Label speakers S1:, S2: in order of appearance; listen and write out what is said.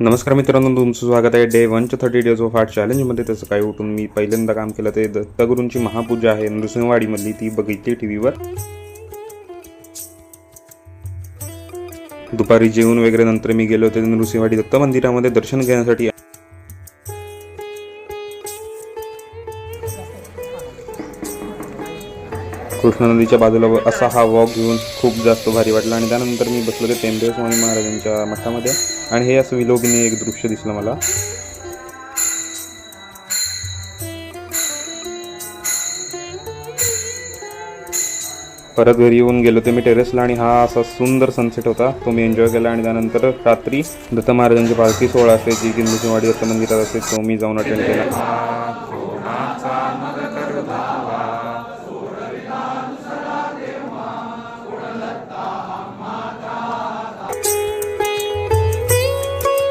S1: नमस्कार मित्रांनो, तुमचं स्वागत आहे डे 130 डेज ऑफ आर्ट चॅलेंजमध्ये. त्याचं काय उठून मी पहिल्यांदा काम केलं ते दत्तगुरूंची महापूजा आहे नृसिंहवाडीमधली, ती बघितली टीव्हीवर. दुपारी जेवण वगैरे नंतर मी गेलो होते नृसिंहवाडी दत्त मंदिरामध्ये दर्शन घेण्यासाठी. कृष्णा नदीच्या बाजूला असा हा वॉक घेऊन खूप जास्त भारी वाटला. आणि त्यानंतर मी बसलो ते टेंबे स्वामी महाराजांच्या मठामध्ये, आणि हे असं विलोभनीय एक दृश्य दिसलं मला. परत घरी येऊन गेलो ते मी टेरेसला, आणि हा असा सुंदर सनसेट होता, तो मी एन्जॉय केला. आणि त्यानंतर रात्री दत्त महाराजांची पालखी सोहळा असते जी की नृसिंहवाडी दत्त मंदिरात असते, तो मी जाऊन अटेंड केला.